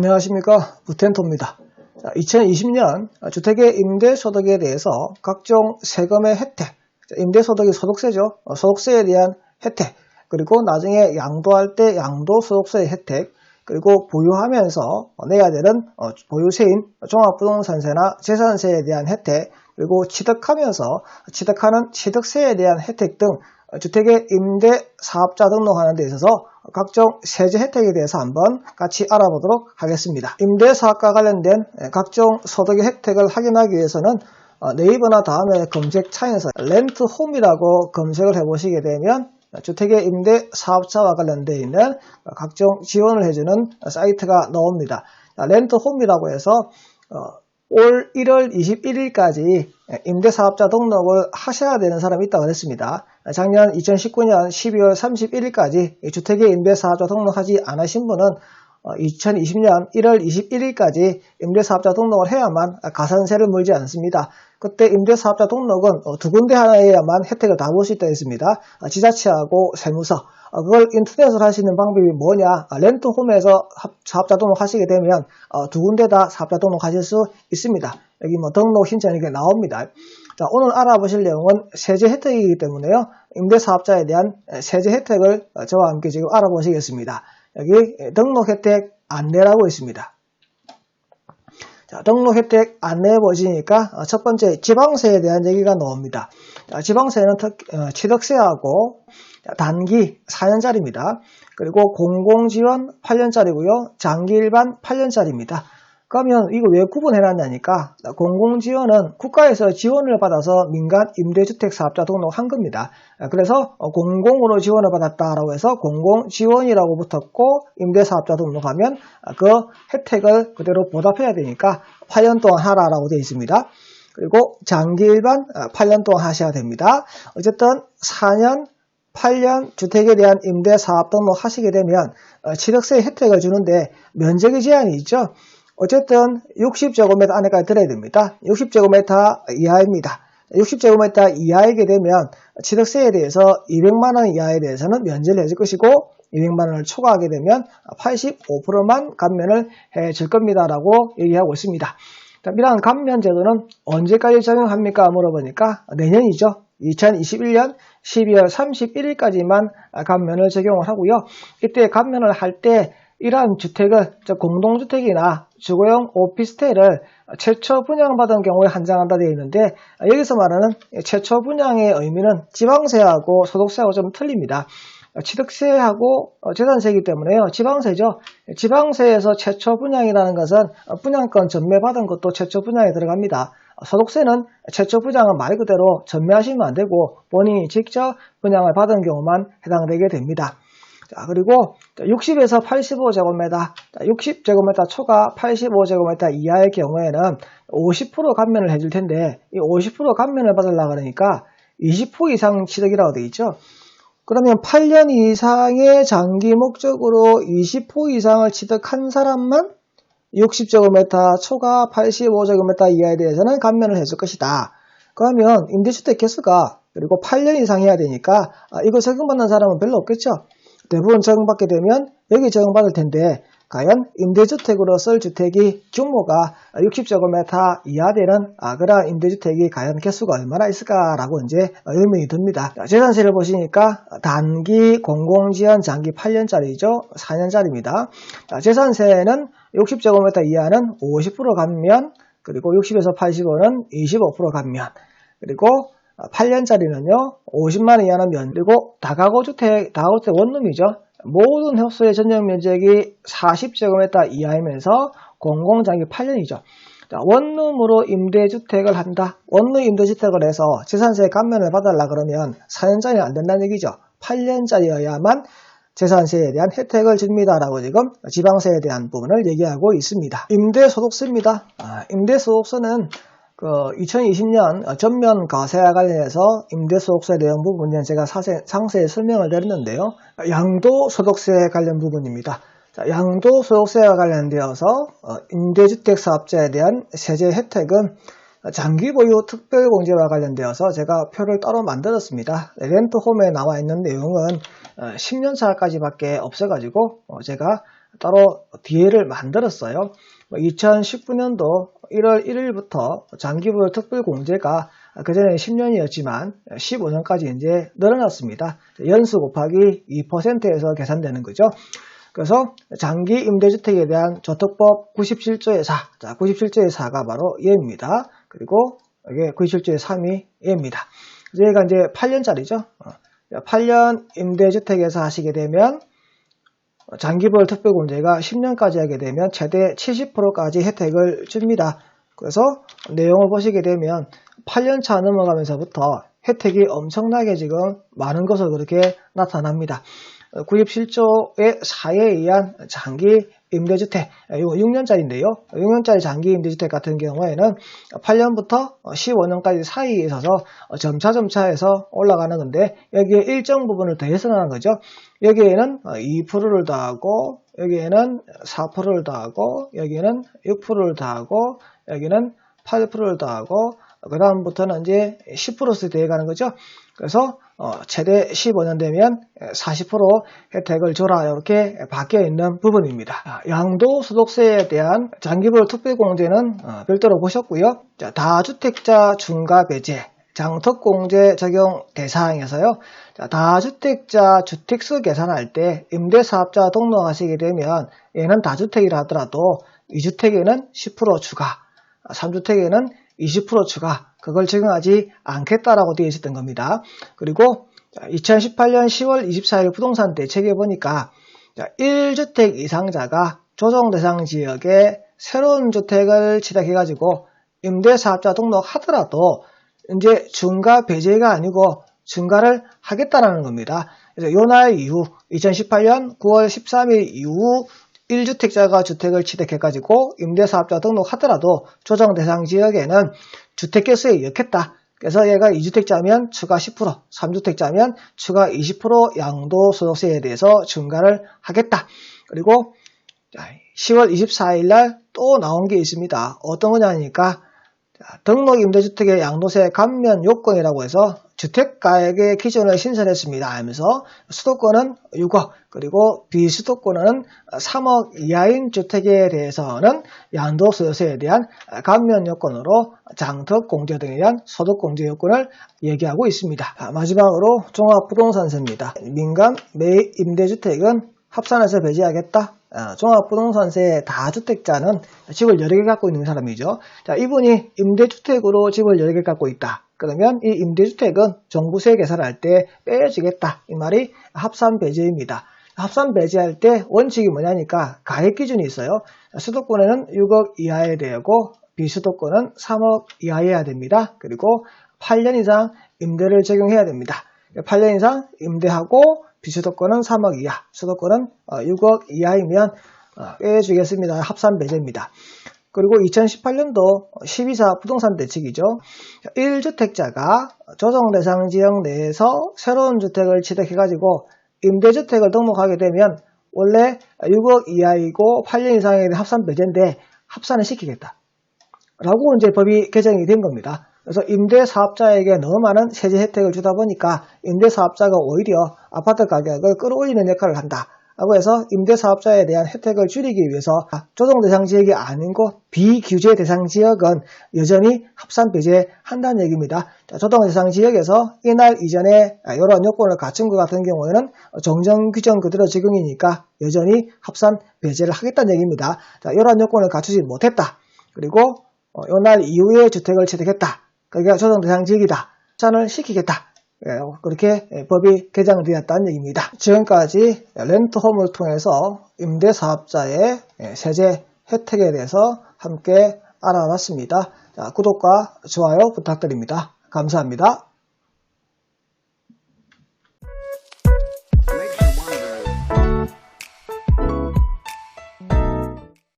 안녕하십니까, 부텐토입니다. 2020년 주택의 임대소득에 대해서 각종 세금의 혜택, 임대소득이 소득세죠. 소득세에 대한 혜택, 그리고 나중에 양도할 때 양도소득세의 혜택, 그리고 보유하면서 내야 되는 보유세인 종합부동산세나 재산세에 대한 혜택, 그리고 취득하면서 취득하는 취득세에 대한 혜택 등 주택의 임대사업자 등록하는 데 있어서 각종 세제 혜택에 대해서 한번 같이 알아보도록 하겠습니다. 임대사업과 관련된 각종 소득의 혜택을 확인하기 위해서는 네이버나 다음에 검색창에서 렌트홈이라고 검색을 해보시게 되면 주택의 임대사업자와 관련되어 있는 각종 지원을 해주는 사이트가 나옵니다. 렌트홈이라고 해서 올 1월 21일까지 임대사업자 등록을 하셔야 되는 사람이 있다고 했습니다. 작년 2019년 12월 31일까지 주택의 임대사업자 등록하지 않으신 분은 2020년 1월 21일까지 임대사업자 등록을 해야만 가산세를 물지 않습니다. 그때 임대사업자 등록은 두 군데 하나에야만 혜택을 다 볼 수 있다고 했습니다. 지자체하고 세무서. 그걸 인터넷으로 할 수 있는 방법이 뭐냐? 렌트홈에서 사업자 등록하시게 되면 두 군데 다 사업자 등록하실 수 있습니다. 여기 등록 신청 이렇게 나옵니다. 자, 오늘 알아보실 내용은 세제 혜택이기 때문에요. 임대사업자에 대한 세제 혜택을 저와 함께 지금 알아보시겠습니다. 여기 등록 혜택 안내라고 있습니다. 자, 등록 혜택 안내해 보시니까 첫 번째 지방세에 대한 얘기가 나옵니다. 자, 지방세는 취득세하고 단기 4년짜리입니다. 그리고 공공지원 8년짜리고요. 장기 일반 8년짜리입니다. 그러면 이거 왜 구분해놨냐니까 공공지원은 국가에서 지원을 받아서 민간 임대주택 사업자 등록한 겁니다. 그래서 공공으로 지원을 받았다라고 해서 공공지원이라고 붙었고 임대사업자 등록하면 그 혜택을 그대로 보답해야 되니까 8년 동안 하라라고 되어 있습니다. 그리고 장기 일반 8년 동안 하셔야 됩니다. 어쨌든 4년 8년 주택에 대한 임대사업 등록하시게 되면 취득세 혜택을 주는데 면적의 제한이 있죠. 어쨌든 60제곱미터 안에까지 들어야 됩니다. 60제곱미터 이하입니다. 60제곱미터 이하이게 되면 취득세에 대해서 200만원 이하에 대해서는 면제를 해줄 것이고 200만원을 초과하게 되면 85%만 감면을 해줄 겁니다. 라고 얘기하고 있습니다. 이러한 감면 제도는 언제까지 적용합니까? 물어보니까 내년이죠. 2021년 12월 31일까지만 감면을 적용을 하고요. 이때 감면을 할 때 이러한 주택을 공동주택이나 주거용 오피스텔을 최초 분양받은 경우에 한정한다 되어 있는데 여기서 말하는 최초 분양의 의미는 지방세하고 소득세하고 좀 틀립니다. 취득세하고 재산세이기 때문에요. 지방세죠. 지방세에서 최초 분양이라는 것은 분양권 전매받은 것도 최초 분양에 들어갑니다. 소득세는 최초 분양은 말 그대로 전매하시면 안 되고 본인이 직접 분양을 받은 경우만 해당되게 됩니다. 자, 그리고 60에서 85제곱미터, 60제곱미터 초과 85제곱미터 이하의 경우에는 50% 감면을 해줄 텐데 이 50% 감면을 받으려고 그러니까 20% 이상 취득이라고 되어 있죠. 그러면 8년 이상의 장기 목적으로 20% 이상을 취득한 사람만 60제곱미터 초과 85제곱미터 이하에 대해서는 감면을 해줄 것이다. 그러면 임대주택 개수가 그리고 8년 이상 해야 되니까 이거 적용받는 사람은 별로 없겠죠. 대부분 적용받게 되면 여기 적용받을 텐데 과연 임대주택으로 쓸 주택이 규모가 60제곱미터 이하 되는 그런 임대주택이 과연 개수가 얼마나 있을까라고 이제 의문이 듭니다. 재산세를 보시니까 단기 공공지원 장기 8년짜리죠. 4년짜리입니다. 재산세는 60제곱미터 이하는 50% 감면, 그리고 60에서 85는 25% 감면, 그리고 8년짜리는요, 50만원 이하는 면, 그리고 다가구주택 원룸이죠. 모든 흡수의 전용 면적이 40제곱미터 이하이면서 공공장기 8년이죠. 원룸으로 임대주택을 한다. 원룸 임대주택을 해서 재산세 감면을 받으려 그러면 4년짜리는 안 된다는 얘기죠. 8년짜리여야만 재산세에 대한 혜택을 줍니다라고 지금 지방세에 대한 부분을 얘기하고 있습니다. 임대소득세입니다. 임대소득세는 2020년 전면 과세와 관련해서 임대소득세 내용 부분은 제가 상세히 설명을 드렸는데요. 양도소득세 관련 부분입니다. 자, 양도소득세와 관련되어서 임대주택 사업자에 대한 세제 혜택은 장기보유 특별공제와 관련되어서 제가 표를 따로 만들었습니다. 렌트홈에 나와 있는 내용은 10년차까지 밖에 없어가지고 제가 따로 DA를 만들었어요. 2019년도 1월 1일부터 장기부여 특별공제가 그전에 10년이었지만 15년까지 이제 늘어났습니다. 연수 곱하기 2%에서 계산되는 거죠. 그래서 장기 임대주택에 대한 조특법 97조의 4, 자, 97조의 4가 바로 얘입니다. 그리고 이게 97조의 3이 얘입니다. 얘가 이제 8년짜리죠. 8년 임대주택에서 하시게 되면 장기부여 특별공제가 10년까지 하게 되면 최대 70%까지 혜택을 줍니다. 그래서 내용을 보시게 되면 8년차 넘어가면서부터 혜택이 엄청나게 지금 많은 것으로 그렇게 나타납니다. 97조의 4에 의한 장기 임대주택, 이거 6년짜리인데요. 6년짜리 장기 임대주택 같은 경우에는 8년부터 15년까지 사이에 있어서 점차 해서 올라가는 건데 여기에 일정 부분을 더해서 나가는 거죠. 여기에는 2%를 더하고 여기에는 4%를 더하고 여기에는 6%를 더하고 여기는 8%를 더하고 그 다음부터는 이제 10%씩 더해가는 거죠. 그래서 최대 15년 되면 40% 혜택을 줘라 이렇게 바뀌어 있는 부분입니다. 양도소득세에 대한 장기부여 특별공제는 별도로 보셨고요. 다주택자 중과배제 장특공제 적용 대상에서요. 다주택자 주택수 계산할 때 임대사업자 등록하시게 되면 얘는 다주택이라 하더라도 2주택에는 10% 추가, 3주택에는 20% 추가, 그걸 적용하지 않겠다라고 되어 있었던 겁니다. 그리고 2018년 10월 24일 부동산 대책에 보니까 1주택 이상자가 조정대상 지역에 새로운 주택을 취득해가지고 임대사업자 등록하더라도 이제 중과 배제가 아니고 중과를 하겠다라는 겁니다. 그래서 요날 이후 2018년 9월 13일 이후 1주택자가 주택을 취득해가지고 임대사업자 등록하더라도 조정대상 지역에는 주택개수에 넣겠다. 그래서 얘가 2주택자면 추가 10%, 3주택자면 추가 20% 양도소득세에 대해서 중과를 하겠다. 그리고 10월 24일 날 또 나온 게 있습니다. 어떤 거냐니까 등록임대주택의 양도세 감면 요건이라고 해서 주택가액의 기준을 신설했습니다 하면서 수도권은 6억 그리고 비수도권은 3억 이하인 주택에 대해서는 양도소득세에 대한 감면 요건으로 장특공제 등에 대한 소득공제 요건을 얘기하고 있습니다. 마지막으로 종합부동산세입니다. 민간 매입임대주택은 합산해서 배제하겠다. 종합부동산세 다주택자는 집을 여러 개 갖고 있는 사람이죠. 자, 이분이 임대주택으로 집을 여러 개 갖고 있다. 그러면 이 임대주택은 종부세 계산할 때 빼주겠다. 이 말이 합산 배제입니다. 합산 배제할 때 원칙이 뭐냐니까 가액 기준이 있어요. 수도권에는 6억 이하에 되고 비수도권은 3억 이하여야 됩니다. 그리고 8년 이상 임대를 적용해야 됩니다. 8년 이상 임대하고 비수도권은 3억 이하, 수도권은 6억 이하이면 빼주겠습니다. 합산 배제입니다. 그리고 2018년도 12사 부동산 대책이죠. 1주택자가 조정대상 지역 내에서 새로운 주택을 취득해가지고 임대주택을 등록하게 되면 원래 6억 이하이고 8년 이상의 합산 배제인데 합산을 시키겠다. 라고 이제 법이 개정이 된 겁니다. 그래서 임대사업자에게 너무 많은 세제 혜택을 주다 보니까 임대사업자가 오히려 아파트 가격을 끌어올리는 역할을 한다. 라고 해서 임대사업자에 대한 혜택을 줄이기 위해서 조정대상 지역이 아니고 비규제 대상 지역은 여전히 합산 배제한다는 얘기입니다. 조정대상 지역에서 이날 이전에 이런 요건을 갖춘 것 같은 경우에는 정정규정 그대로 적용이니까 여전히 합산 배제를 하겠다는 얘기입니다. 이런 요건을 갖추지 못했다. 그리고 이날 이후에 주택을 취득했다. 그게 조정대상 지역이다. 합산을 시키겠다. 그렇게 법이 개정되었다는 얘기입니다. 지금까지 렌트홈을 통해서 임대사업자의 세제 혜택에 대해서 함께 알아봤습니다. 구독과 좋아요 부탁드립니다. 감사합니다.